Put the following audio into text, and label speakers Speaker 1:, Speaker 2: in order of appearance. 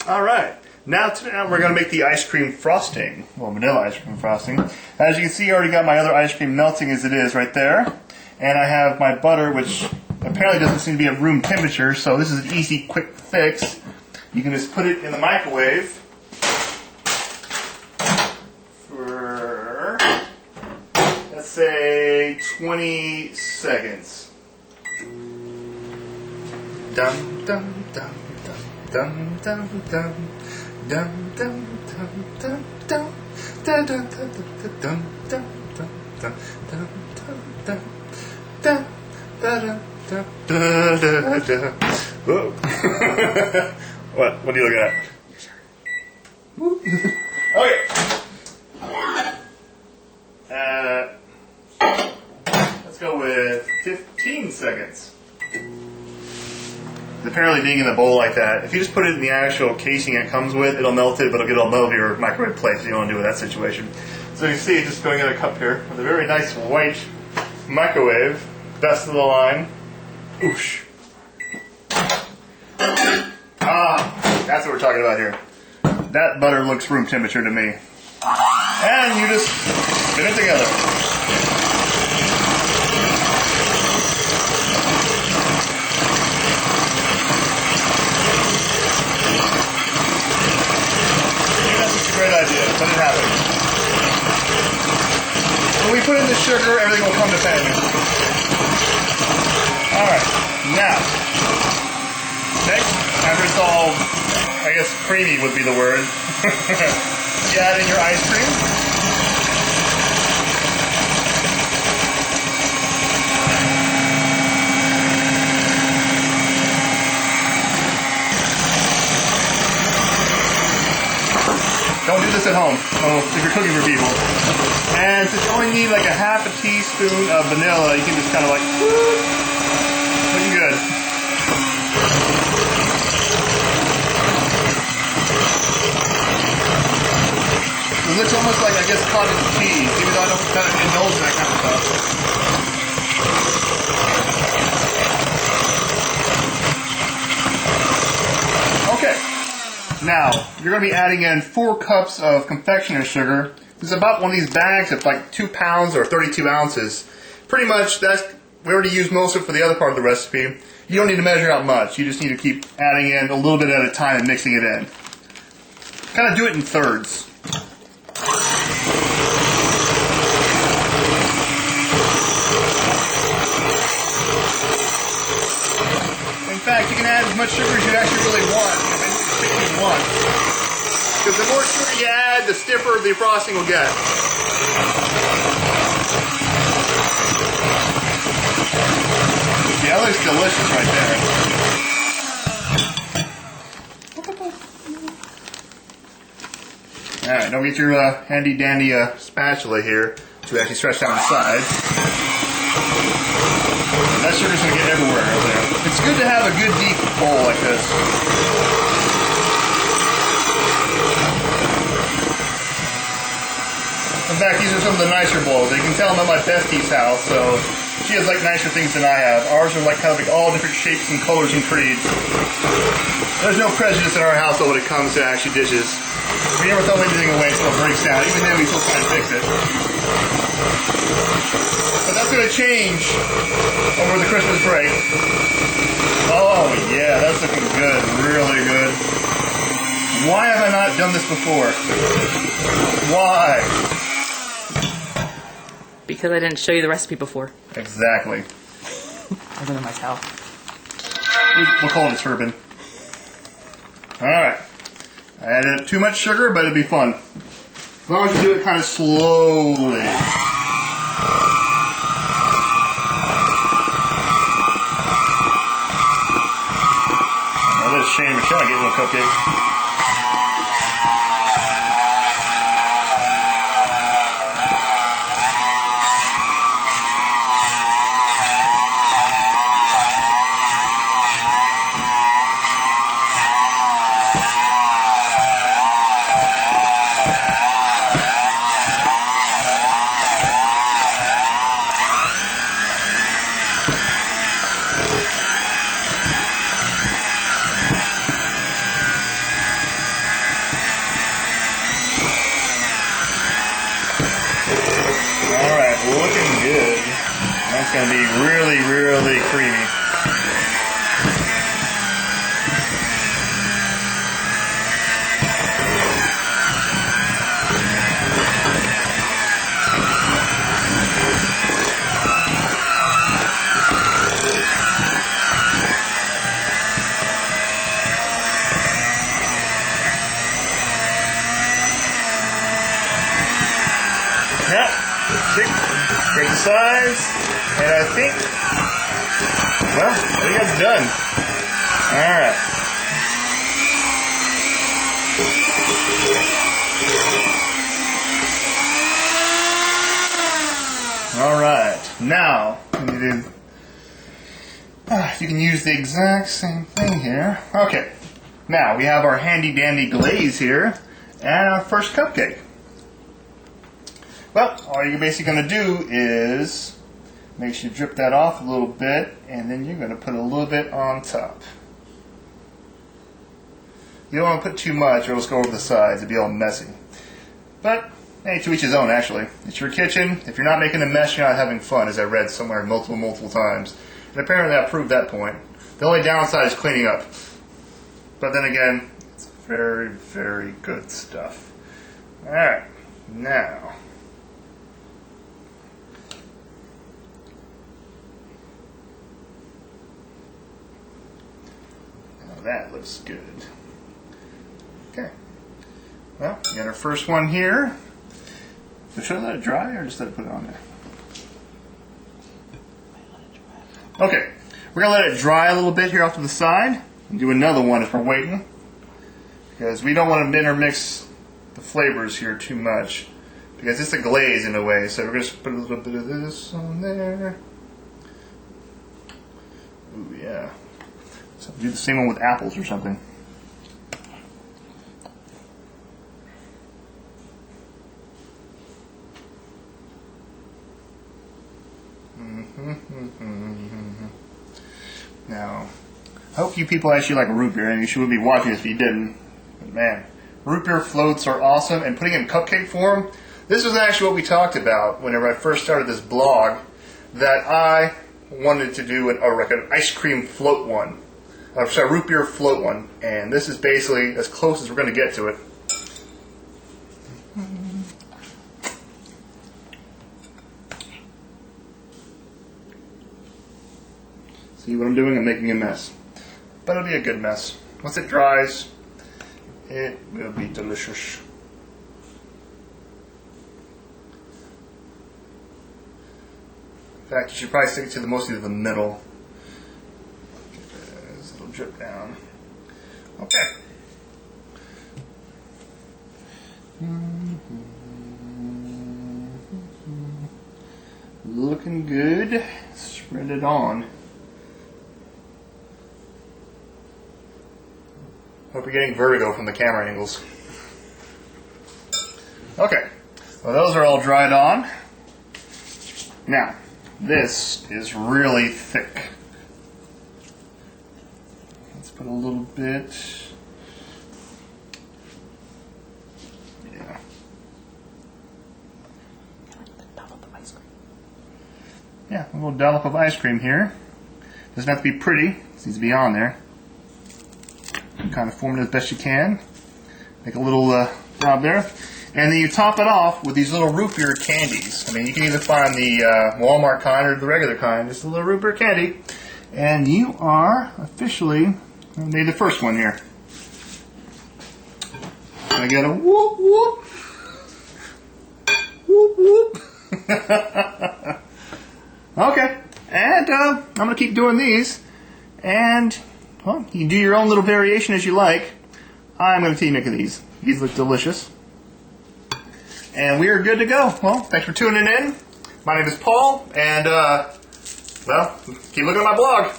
Speaker 1: Alright, now we're going to make the ice cream frosting. Well, vanilla ice cream frosting. As you can see, I already got my other ice cream melting as it is right there. And I have my butter, which apparently doesn't seem to be at room temperature, so this is an easy, quick fix. You can just put it in the microwave for, let's say, 20 seconds. Dum dum dum dum dum dum dum dum dum dum dum dum dum dum dum dum dum dum. Whoa. What are you looking at? Okay. Let's go with 15 seconds. Apparently being in a bowl like that, if you just put it in the actual casing it comes with, it'll melt it, but it'll get all above your microwave plate, so you don't want to do with that situation. So you can see, just going in a cup here, with a very nice white microwave, best of the line. Oosh. Ah, that's what we're talking about here. That butter looks room temperature to me. And you just spin it together. Great idea, but it happened. When we put in the sugar, everything will come to pen. Alright, now, next, after it's all, I guess creamy would be the word, you add in your ice cream. Don't do this at home, if you're cooking for people. And since you only need like a half a teaspoon of vanilla, you can just kind of like, whoop, looking good. It looks almost like, I guess, cottage cheese, even though I don't kind of indulge in that kind of stuff. Okay. Now, you're going to be adding in 4 cups of confectioner's sugar. This is about one of these bags of like 2 pounds or 32 ounces. Pretty much, we already used most of it for the other part of the recipe. You don't need to measure out much. You just need to keep adding in a little bit at a time and mixing it in. Kind of do it in thirds. In fact, you can add as much sugar as you actually really want. Because the more sugar you add, the stiffer the frosting will get. Yeah, that looks delicious right there. Alright, now get your handy dandy spatula here to actually stretch down the sides. That sugar's going to get everywhere over there. It's good to have a good deep bowl like this. In fact, these are some of the nicer bowls. You can tell I'm at my bestie's house, so she has like nicer things than I have. Ours are like kind of like all different shapes and colors and creeds. There's no prejudice in our household when it comes to actually dishes. We never throw anything away until it breaks down. Even then, we still try to fix it. But that's going to change over the Christmas break. Oh yeah, that's looking good, really good. Why have I not done this before? Why?
Speaker 2: Because I didn't show you the recipe before.
Speaker 1: Exactly.
Speaker 2: Other than my towel.
Speaker 1: We'll call it a turban. Alright. I added too much sugar, but it'll be fun. As long as you do it kind of slowly. Now this is Shane Michelle getting a cupcake. It's going to be really, really creamy. Yep, take the sides, and I think that's done. Alright. Alright, now you can use the exact same thing here. Okay, now we have our handy dandy glaze here, and our first cupcake. Well, all you're basically going to do is make sure you drip that off a little bit, and then you're going to put a little bit on top. You don't want to put too much or it'll go over the sides. It'll be all messy. But, hey, to each his own, actually. It's your kitchen. If you're not making a mess, you're not having fun, as I read somewhere multiple times. And apparently that proved that point. The only downside is cleaning up. But then again, it's very, very good stuff. Alright, now... that looks good. Okay. Well, we got our first one here. So should I let it dry or just let it put it on there? Okay. We're going to let it dry a little bit here off to the side and do another one if we're waiting. Because we don't want to intermix the flavors here too much. Because it's a glaze in a way. So we're going to put a little bit of this on there. Ooh, yeah. So do the same one with apples or something. Now, I hope you people actually like root beer, and you should be watching this if you didn't. But man, root beer floats are awesome, and putting it in cupcake form, this was actually what we talked about whenever I first started this blog, that I wanted to do an ice cream float one. Sorry, root beer float one, and this is basically as close as we're going to get to it. See what I'm doing? I'm making a mess. But it'll be a good mess. Once it dries, it will be delicious. In fact, you should probably stick it to mostly to the middle. Drip down. Okay. Looking good. Spread it on. Hope you're getting vertigo from the camera angles. Okay. Well, those are all dried on. Now, this is really thick. Put a little bit. Yeah. Yeah, a little dollop of ice cream here. Doesn't have to be pretty. It needs to be on there. Kind of form it as best you can. Make a little knob there. And then you top it off with these little root beer candies. I mean, you can either find the Walmart kind or the regular kind. Just a little root beer candy. And you are officially... I made the first one here. I get a whoop whoop. Whoop whoop. Okay. And I'm going to keep doing these. And, well, you can do your own little variation as you like. I'm going to keep making these. These look delicious. And we are good to go. Well, thanks for tuning in. My name is Paul. And, well, keep looking at my blog.